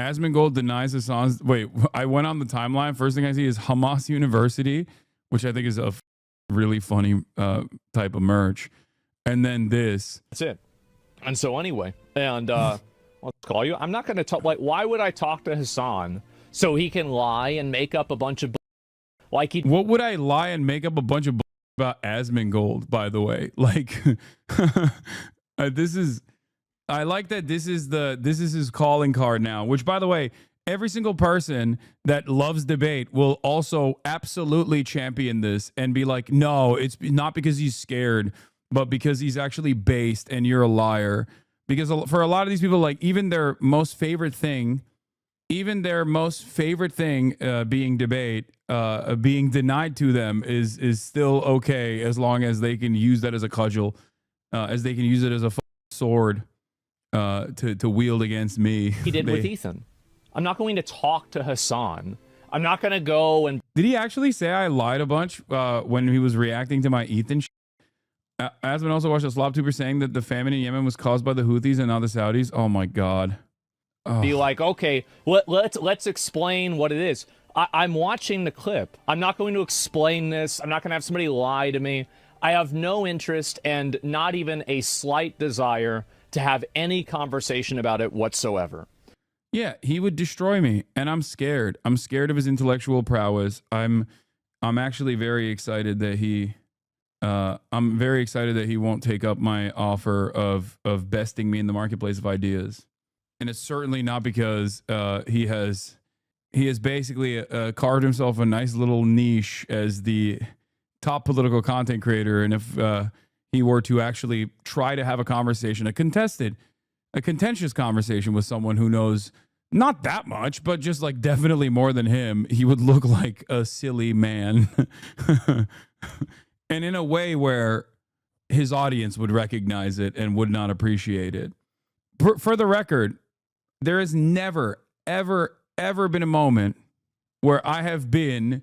Asmongold denies Hasan's. Wait, I went on the timeline. First thing I see is Hamas University, which I think is a really funny type of merch. And then this. That's it. And so anyway, and let's call you. I'm not going to talk. Like, why would I talk to Hasan so he can lie and make up a bunch of like he? What would I lie and make up a bunch of about Asmongold? By the way, like this is. I like that this is his calling card now. Which, by the way, every single person that loves debate will also absolutely champion this and be like, no, it's not because he's scared, but because he's actually based and you're a liar. Because for a lot of these people, like even their most favorite thing being debate, being denied to them is still okay as long as they can use that as a cudgel, as they can use it as a sword to wield against me. He did with Ethan. I'm not going to talk to Hasan. I'm not going to go and... Did he actually say I lied a bunch when he was reacting to my Ethan Asman also watched a Slob Tuber saying that the famine in Yemen was caused by the Houthis and not the Saudis. Oh my God. Oh. Be like, okay, let's explain what it is. I'm watching the clip. I'm not going to explain this. I'm not going to have somebody lie to me. I have no interest and not even a slight desire to have any conversation about it whatsoever. Yeah, he would destroy me, and I'm scared. I'm scared of his intellectual prowess. I'm actually very excited that he won't take up my offer of besting me in the marketplace of ideas. And it's certainly not because he has basically carved himself a nice little niche as the top political content creator. And if he were to actually try to have a conversation, a contentious conversation with someone who knows not that much, but just like definitely more than him, he would look like a silly man. And in a way where his audience would recognize it and would not appreciate it. For the record, there has never, ever, ever been a moment where I have been,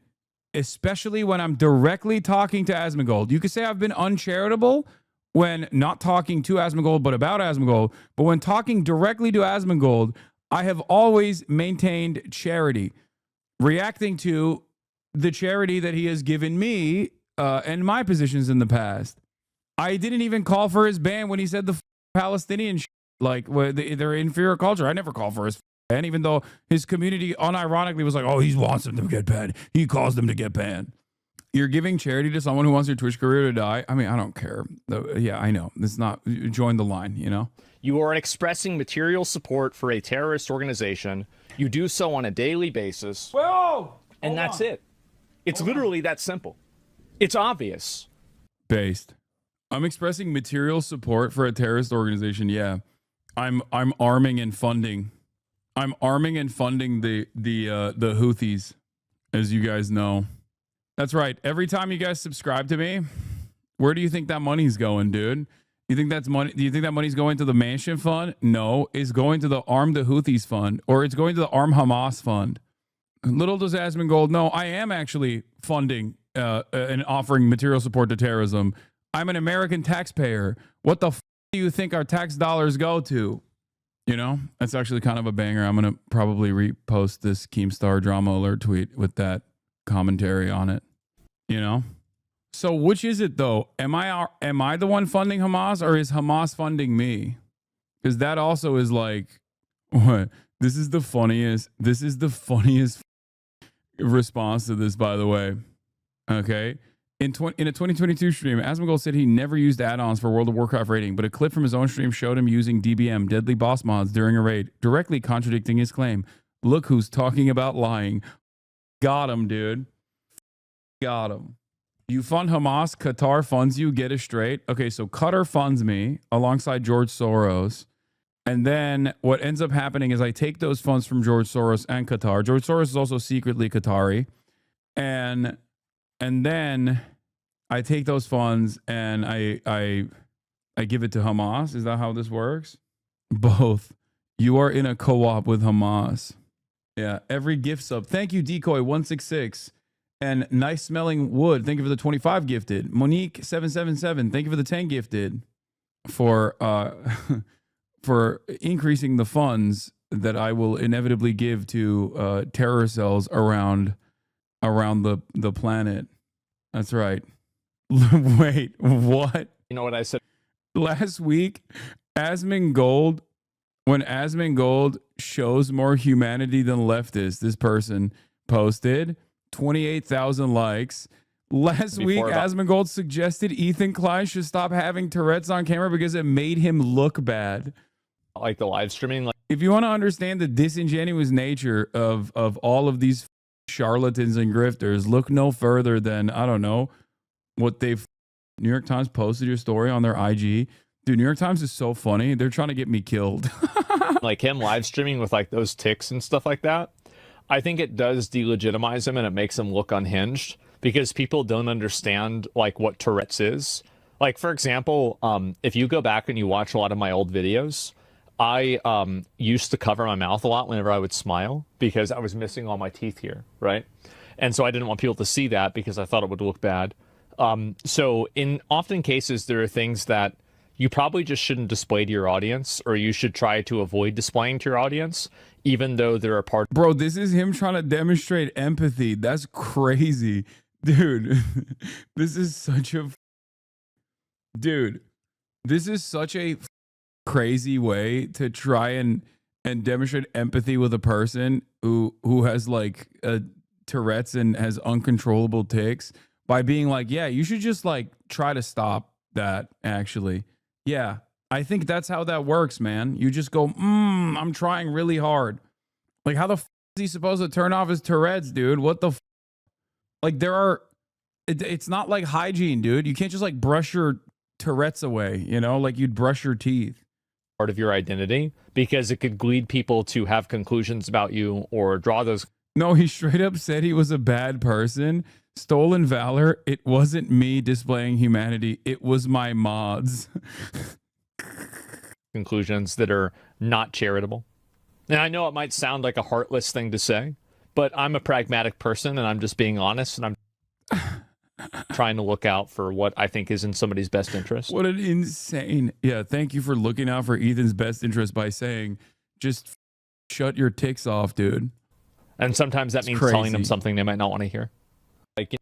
especially when I'm directly talking to Asmongold. You could say I've been uncharitable when not talking to Asmongold, but about Asmongold. But when talking directly to Asmongold, I have always maintained charity, reacting to the charity that he has given me and my positions in the past. I didn't even call for his ban when he said the Palestinian like they're inferior culture. I never called for his ban, even though his community unironically was like, oh, he wants them to get banned. He caused them to get banned. You're giving charity to someone who wants their Twitch career to die. I mean, I don't care. Yeah, I know. It's not, join the line, you know? You are expressing material support for a terrorist organization. You do so on a daily basis. Whoa! And that's it. It's literally that simple. It's obvious. Based. I'm expressing material support for a terrorist organization. Yeah. I'm arming and funding. I'm arming and funding the Houthis, as you guys know. That's right. Every time you guys subscribe to me, where do you think that money's going, dude? You think that's money? Do you think that money's going to the Mansion Fund? No, it's going to the Arm the Houthis Fund, or it's going to the Arm Hamas Fund. Little does Asmongold know, I am actually funding and offering material support to terrorism. I'm an American taxpayer. What the f do you think our tax dollars go to? You know, that's actually kind of a banger. I'm going to probably repost this Keemstar drama alert tweet with that commentary on it. You know? So which is it though? Am I the one funding Hamas, or is Hamas funding me? Because that also is like, what? This is the funniest response to this, by the way. Okay. In a 2022 stream, Asmongold said he never used add-ons for World of Warcraft raiding, but a clip from his own stream showed him using DBM, Deadly Boss Mods, during a raid, directly contradicting his claim. Look who's talking about lying. Got him, dude. Got him. You fund Hamas, Qatar funds you, get it straight. Okay, so Qatar funds me alongside George Soros. And then what ends up happening is I take those funds from George Soros and Qatar. George Soros is also secretly Qatari. And then I take those funds and I give it to Hamas. Is that how this works? Both. You are in a co-op with Hamas. Yeah, every gift sub. Thank you, Decoy166. And Nice Smelling Wood, thank you for the 25 gifted. Monique777, thank you for the 10 gifted. For increasing the funds that I will inevitably give to terror cells around the planet. That's right. Wait, what? You know what I said? Last week, Asmongold, when Asmongold shows more humanity than leftists, this person posted 28,000 likes. Last week, Asmongold suggested Ethan Klein should stop having Tourette's on camera because it made him look bad. Like the live streaming. Like, if you want to understand the disingenuous nature of all of these charlatans and grifters, look no further than, I don't know, what they've... New York Times posted your story on their IG. Dude, New York Times is so funny. They're trying to get me killed. like him live streaming with like those ticks and stuff like that. I think it does delegitimize him and it makes him look unhinged because people don't understand like what Tourette's is. Like, for example, if you go back and you watch a lot of my old videos, I used to cover my mouth a lot whenever I would smile because I was missing all my teeth here, right? And so I didn't want people to see that because I thought it would look bad. So in often cases, there are things that you probably just shouldn't display to your audience, or you should try to avoid displaying to your audience, even though there are parts. Bro, this is him trying to demonstrate empathy. That's crazy. Dude, this is such a... Dude, this is such a crazy way to try and demonstrate empathy with a person who has like Tourette's and has uncontrollable tics. By being like, yeah, you should just like try to stop that, actually. Yeah, I think that's how that works, man. You just go, I'm trying really hard. Like, how the f is he supposed to turn off his Tourette's, dude? What the f? Like, there are... It's not like hygiene, dude. You can't just like brush your Tourette's away, you know? Like you'd brush your teeth. Part of your identity, because it could lead people to have conclusions about you or draw those... No, he straight up said he was a bad person. Stolen valor. It wasn't me displaying humanity. It was my mods. conclusions that are not charitable. And I know it might sound like a heartless thing to say, but I'm a pragmatic person and I'm just being honest, and I'm trying to look out for what I think is in somebody's best interest. What an insane... Yeah, thank you for looking out for Ethan's best interest by saying, just shut your ticks off, dude. And sometimes that means telling them something they might not want to hear. Like,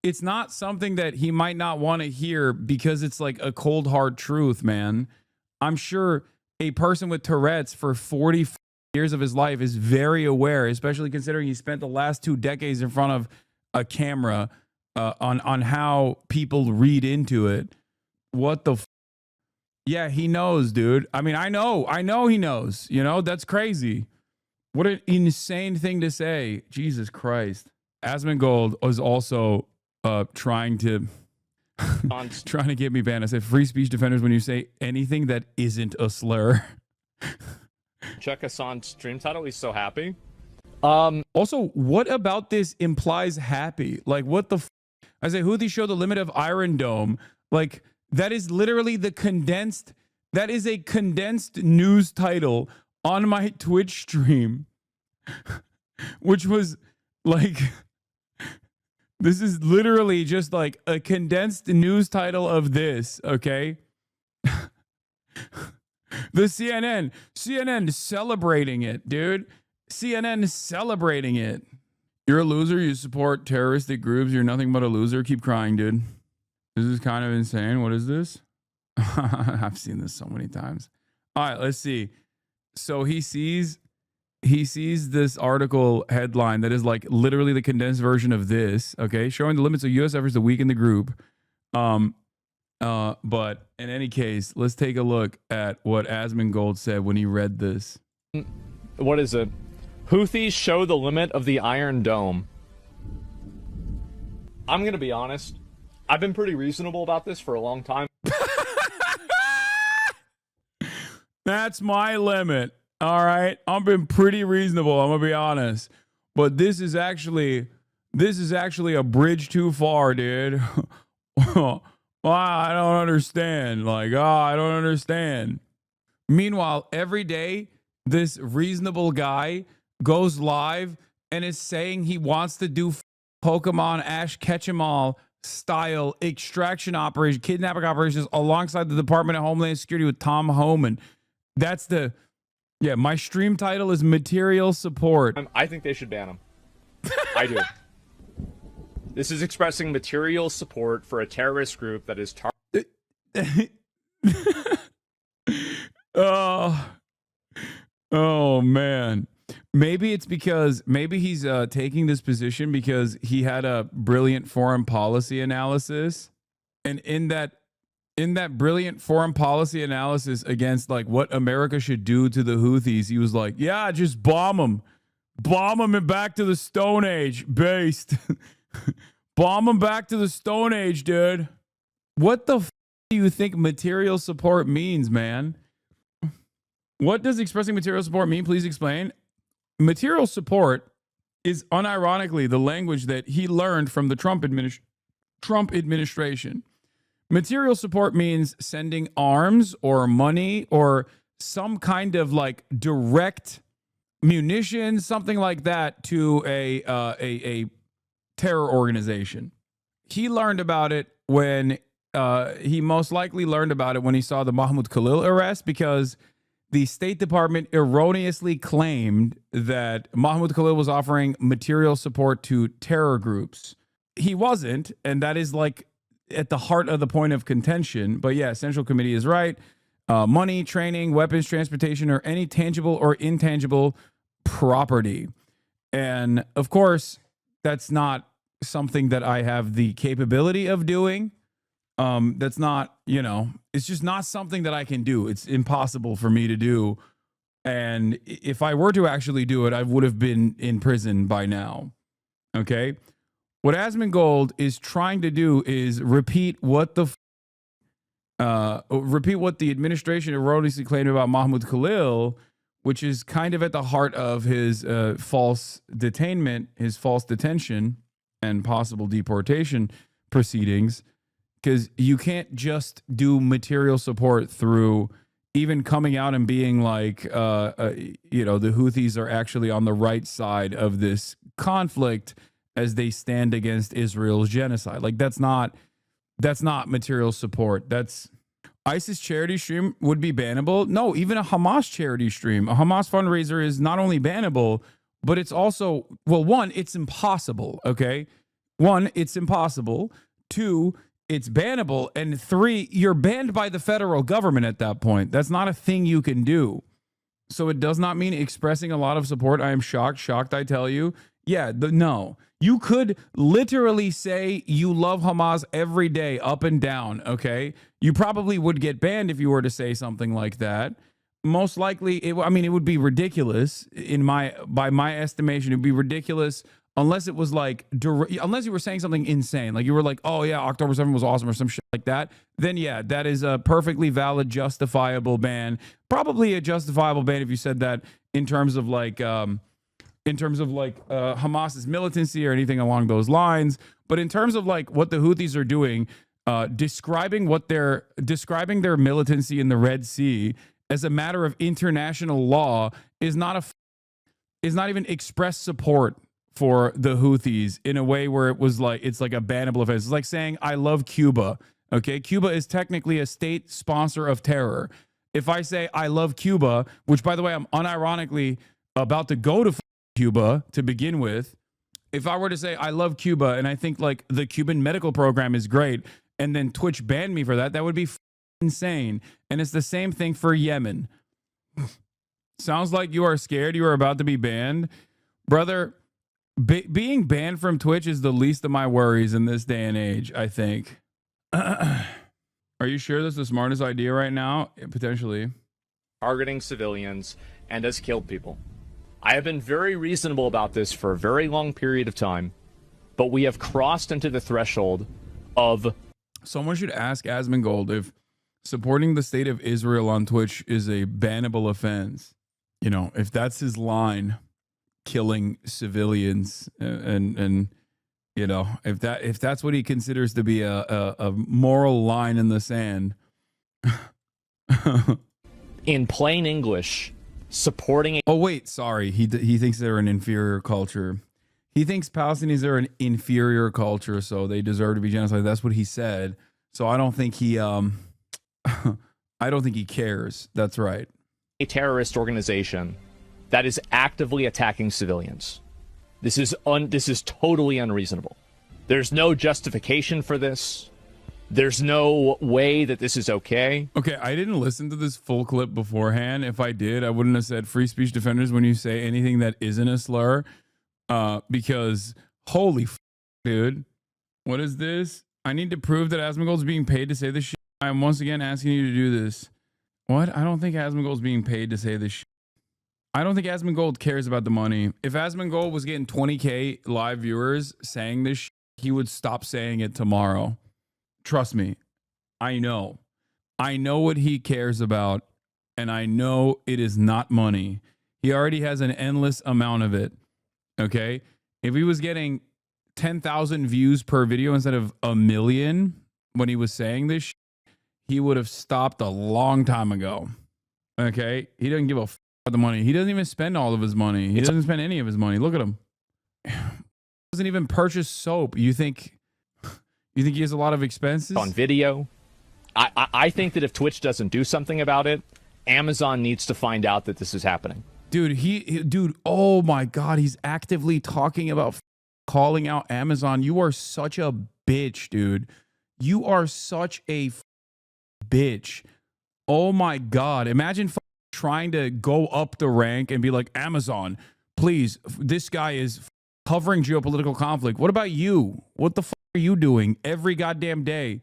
it's not something that he might not want to hear because it's like a cold hard truth, man. I'm sure a person with Tourette's for 40 years of his life is very aware, especially considering he spent the last 2 decades in front of a camera on how people read into it. What the yeah, he knows, dude. I mean, I know he knows, you know. That's crazy. What an insane thing to say. Jesus Christ. Asmongold was also trying to get me banned. I said free speech defenders when you say anything that isn't a slur. Check Hasan's stream title. He's so happy. Also, what about this implies happy? Like, what the I say, Houthi show the limit of Iron Dome. Like, that is literally the condensed... That is a condensed news title on my Twitch stream. Which was, like... This is literally just, like, a condensed news title of this, okay? The CNN celebrating it, dude. CNN celebrating it. You're a loser. You support terroristic groups. You're nothing but a loser. Keep crying, dude. This is kind of insane. What is this? I've seen this so many times. All right, let's see. So he sees this article headline that is like literally the condensed version of this, okay? Showing the limits of U.S. efforts to weaken the group. But in any case, let's take a look at what Asmongold said when he read this. What is it? Houthis show the limit of the Iron Dome. I'm going to be honest. I've been pretty reasonable about this for a long time. That's my limit. All right. I've been pretty reasonable. I'm going to be honest. But this is actually a bridge too far, dude. Wow, I don't understand. Like, I don't understand. Meanwhile, every day, this reasonable guy goes live and is saying he wants to do Pokemon Ash Ketchum-All style extraction operation, kidnapping operations alongside the Department of Homeland Security with Tom Homan. That's the Yeah, my stream title is material support. I think they should ban him. I do. This is expressing material support for a terrorist group that is Oh man. Maybe it's because maybe he's taking this position because he had a brilliant foreign policy analysis, and in that brilliant foreign policy analysis against like what America should do to the Houthis, he was like, yeah, just bomb them and back to the Stone Age based. Bomb them back to the Stone Age, dude. What the do you think material support means, man? What does expressing material support mean? Please explain. Material support is unironically the language that he learned from the Trump administration. Material support means sending arms or money or some kind of like direct munitions, something like that, to a terror organization. He learned about it when he most likely learned about it when he saw the Mahmoud Khalil arrest, because the State Department erroneously claimed that Mahmoud Khalil was offering material support to terror groups. He wasn't, and that is like at the heart of the point of contention. But yeah, Central Committee is right. Money, training, weapons, transportation, or any tangible or intangible property. And of course, that's not something that I have the capability of doing. That's not, it's just not something that I can do. It's impossible for me to do. And if I were to actually do it, I would have been in prison by now. Okay. What Asmongold is trying to do is repeat what the administration erroneously claimed about Mahmoud Khalil, which is kind of at the heart of his false detainment, his false detention and possible deportation proceedings. Because you can't just do material support through even coming out and being like, the Houthis are actually on the right side of this conflict as they stand against Israel's genocide. Like that's not material support. That's ISIS charity stream would be bannable. No, even a Hamas charity stream, a Hamas fundraiser is not only bannable, but it's also, well, one, it's impossible. Okay. One, it's impossible. Two, it's bannable. And three, you're banned by the federal government at that point. That's not a thing you can do. So it does not mean expressing a lot of support. I am shocked, I tell you. Yeah, no. You could literally say you love Hamas every day, up and down, okay? You probably would get banned if you were to say something like that. Most likely, it would be ridiculous by my estimation. It'd be ridiculous unless it was like, unless you were saying something insane, like you were like, oh yeah, October 7th was awesome or some shit like that, then yeah, that is a perfectly valid, justifiable ban. Probably a justifiable ban if you said that in terms of Hamas's militancy or anything along those lines. But in terms of like what the Houthis are doing, describing their militancy in the Red Sea as a matter of international law is not even express support for the Houthis in a way where it's like a bannable offense. It's like saying I love Cuba. Okay, Cuba is technically a state sponsor of terror. If I say I love Cuba, which by the way I'm unironically about to go to Cuba to begin with, if I were to say I love Cuba and I think like the Cuban medical program is great, and then Twitch banned me for that, that would be insane. And it's the same thing for Yemen. Sounds like you are scared you are about to be banned, brother. Being banned from Twitch is the least of my worries in this day and age, I think. Are you sure that's the smartest idea right now? Potentially. targeting civilians and has killed people. I have been very reasonable about this for a very long period of time, but we have crossed into the threshold of... Someone should ask Asmongold if supporting the state of Israel on Twitch is a bannable offense. You know, if that's his line, killing civilians, and you know, if that's what he considers to be a moral line in the sand. In plain English, supporting... Oh, wait, sorry. He thinks they're an inferior culture. He thinks Palestinians are an inferior culture, so they deserve to be genocided. That's what he said. So I don't think he I don't think he cares. That's right. a terrorist organization that is actively attacking civilians. This is totally unreasonable. There's no justification for this. There's no way that this is okay. Okay, I didn't listen to this full clip beforehand. If I did, I wouldn't have said free speech defenders when you say anything that isn't a slur. Because holy dude, what is this? I need to prove that Asmongold's being paid to say this shit. I am once again asking you to do this. What? I don't think Asmongold's being paid to say this shit. I don't think Asmongold cares about the money. If Asmongold was getting 20K live viewers saying this shit, he would stop saying it tomorrow. Trust me. I know. I know what he cares about, and I know it is not money. He already has an endless amount of it. Okay? If he was getting 10,000 views per video instead of 1 million when he was saying this, he would have stopped a long time ago. Okay? He doesn't give a f about the money. He doesn't even spend all of his money. He doesn't spend any of his money. Look at him. He doesn't even purchase soap. You think he has a lot of expenses? On video. I think that if Twitch doesn't do something about it, Amazon needs to find out that this is happening. Dude, dude, oh my God, he's actively talking about calling out Amazon. You are such a bitch, dude. You are such a bitch. Oh my God. Imagine trying to go up the rank and be like, Amazon, please, this guy is covering geopolitical conflict. What about you? What the fuck are you doing every goddamn day?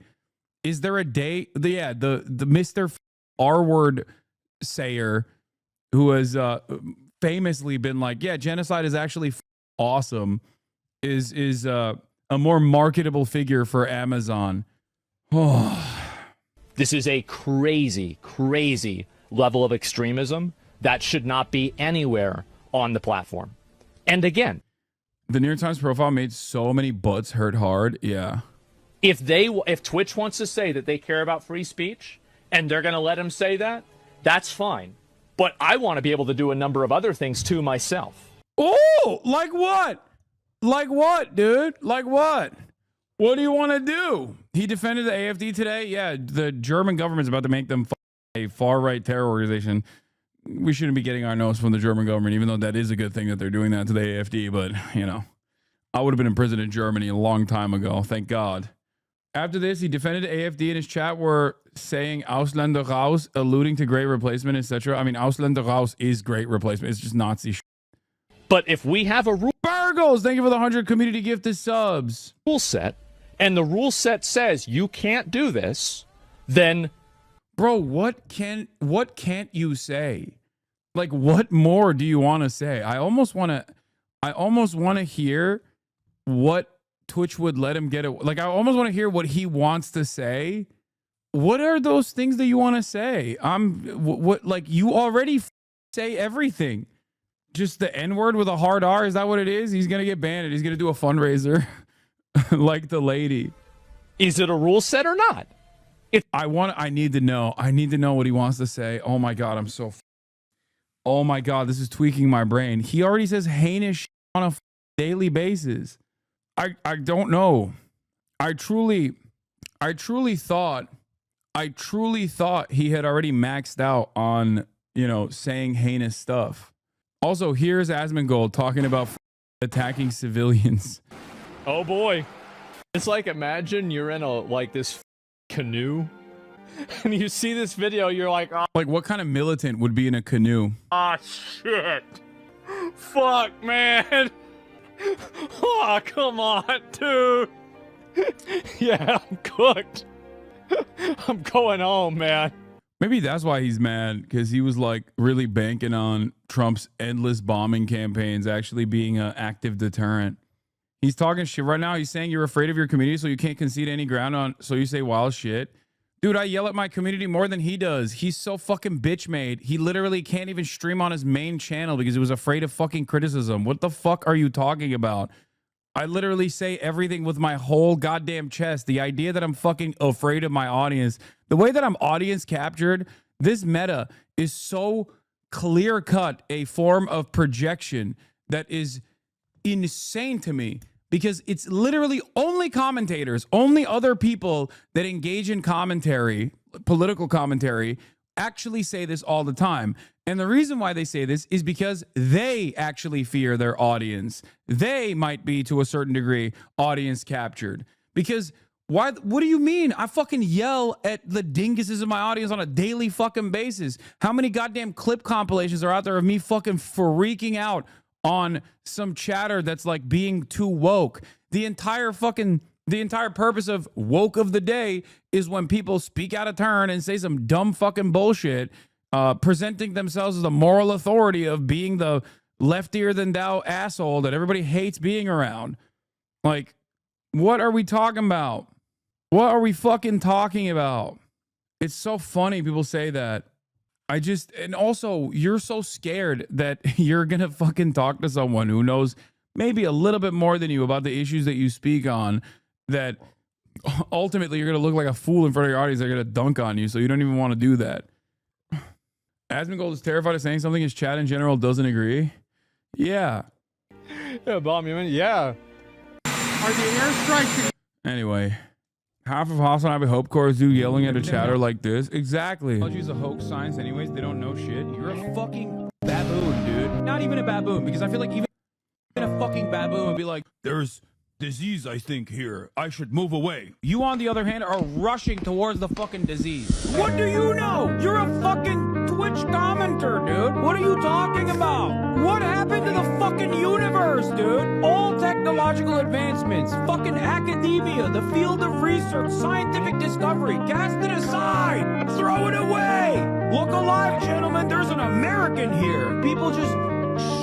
Is there a day? The Mr. R-word sayer who has famously been like, yeah, genocide is actually awesome, is a more marketable figure for Amazon. This is a crazy, crazy level of extremism that should not be anywhere on the platform. And again, the New York Times profile made so many butts hurt hard. Yeah. If Twitch wants to say that they care about free speech and they're going to let him say that, that's fine. But I want to be able to do a number of other things too myself. Oh, like what? Like what, dude? Like what? What do you want to do? He defended the AFD today. Yeah, the German government's about to make them a far-right terror organization. We shouldn't be getting our nose from the German government, even though that is a good thing that they're doing that to the AFD. But, you know, I would have been in prison in Germany a long time ago. Thank God. After this, he defended the AFD in his chat were saying Ausländer raus, alluding to great replacement, etc. I mean, Ausländer raus is great replacement. It's just Nazi shit. But if we have a rule... Burgles, thank you for the 100 community gifted subs. ...rule set, and the rule set says you can't do this, then... Bro, what can't you say? Like, what more do you want to say? I almost want to hear what Twitch would let him get it. Like, I almost want to hear what he wants to say. What are those things that you want to say? Like, you already say everything. Just the N-word with a hard R. Is that what it is? He's going to get banned. He's going to do a fundraiser like the lady. Is it a rule set or not? I need to know. I need to know what he wants to say. Oh my God, oh my God, this is tweaking my brain. He already says heinous shit on a daily basis. I don't know. I truly thought he had already maxed out on, you know, saying heinous stuff. Also, here's Asmongold talking about attacking civilians. Oh boy. It's like, imagine you're in this canoe and you see this video, you're like, oh. Like, what kind of militant would be in a canoe? Ah, shit. Fuck, man. Oh, come on, dude. Yeah, I'm cooked. I'm going home, man. Maybe that's why he's mad, because he was like really banking on Trump's endless bombing campaigns actually being an active deterrent. He's talking shit right now. He's saying you're afraid of your community, so you can't concede any ground on. So you say wild shit. Dude, I yell at my community more than he does. He's so fucking bitch made. He literally can't even stream on his main channel because he was afraid of fucking criticism. What the fuck are you talking about? I literally say everything with my whole goddamn chest. The idea that I'm fucking afraid of my audience, the way that I'm audience captured, this meta is so clear cut a form of projection that is insane to me. Because it's literally only commentators, only other people that engage in commentary, political commentary, actually say this all the time. And the reason why they say this is because they actually fear their audience. They might be, to a certain degree, audience captured. Because why? What do you mean? I fucking yell at the dinguses in my audience on a daily fucking basis. How many goddamn clip compilations are out there of me fucking freaking out on some chatter that's like being too woke? The entire purpose of woke of the day is when people speak out of turn and say some dumb fucking bullshit, presenting themselves as the moral authority of being the leftier than thou asshole that everybody hates being around. Like, what are we talking about? What are we fucking talking about? It's so funny people say that. And also, you're so scared that you're gonna fucking talk to someone who knows maybe a little bit more than you about the issues that you speak on, that ultimately you're going to look like a fool in front of your audience. They're going to dunk on you, so you don't even want to do that. Asmongold is terrified of saying something his chat in general doesn't agree. Yeah. Yeah, bomb you in. Yeah. Are the airstrikes... Anyway, half of Hasanabi Hope Corps do yelling at a chatter like this. Exactly. I'll use a hoax science anyways. They don't know shit. You're a fucking baboon, dude. Not even a baboon, because I feel like even a fucking baboon would be like, there's disease, I think, here. I should move away. You, on the other hand, are rushing towards the fucking disease. What do you know? You're a fucking Twitch commenter, dude. What are you talking about? What happened to the fucking universe, dude? All technological advancements, fucking academia, the field of research, scientific discovery, cast it aside. Throw it away. Look alive, gentlemen. There's an American here. People just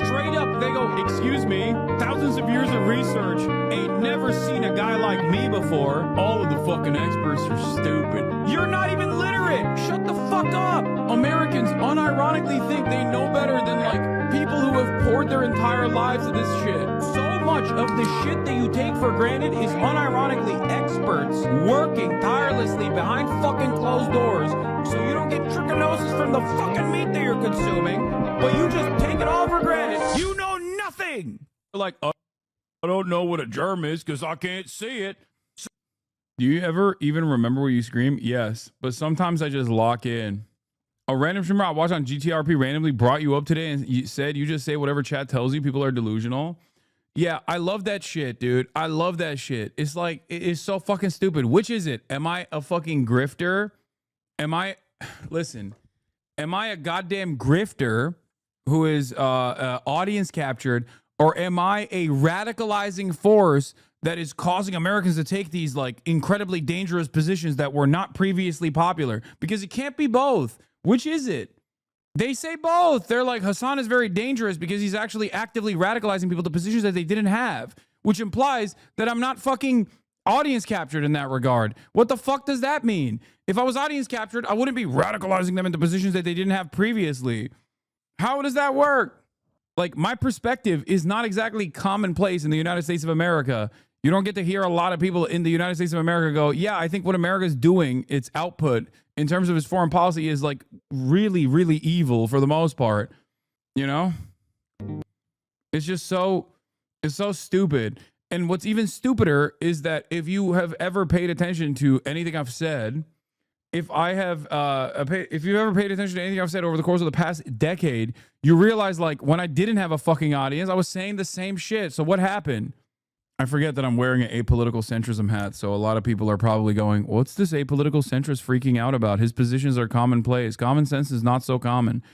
straight up, they go, excuse me, thousands of years of research, ain't never seen a guy like me before. All of the fucking experts are stupid. You're not even literate. Shut the fuck up. Americans unironically think they know better than like people who have poured their entire lives into this shit. So much of the shit that you take for granted is unironically experts working tirelessly behind fucking closed doors so you don't get trichinosis from the fucking meat that you're consuming, but you just take it all for granted. You know nothing. Like, I don't know what a germ is because I can't see it. Do you ever even remember where you scream? Yes, but sometimes I just lock in. A random streamer I watched on GTRP randomly brought you up today and you said you just say whatever chat tells you. People are delusional. Yeah, I love that shit, dude. I love that shit. It's like, it's so fucking stupid. Which is it? Am I a fucking grifter? Listen, am I a goddamn grifter who is audience captured, or am I a radicalizing force that is causing Americans to take these like incredibly dangerous positions that were not previously popular? Because it can't be both. Which is it? They say both. They're like, Hasan is very dangerous because he's actually actively radicalizing people to positions that they didn't have, which implies that I'm not fucking audience captured in that regard. What the fuck does that mean? If I was audience captured, I wouldn't be radicalizing them into positions that they didn't have previously. How does that work? Like, my perspective is not exactly commonplace in the United States of America. You don't get to hear a lot of people in the United States of America go, yeah, I think what America's doing, its output in terms of its foreign policy is like really, really evil for the most part. You know? It's just it's so stupid. And what's even stupider is that if you have ever paid attention to anything I've said, if you've ever paid attention to anything I've said over the course of the past decade, you realize like when I didn't have a fucking audience, I was saying the same shit. So what happened? I forget that I'm wearing an apolitical centrism hat, so a lot of people are probably going, what's this apolitical centrist freaking out about? His positions are commonplace. Common sense is not so common.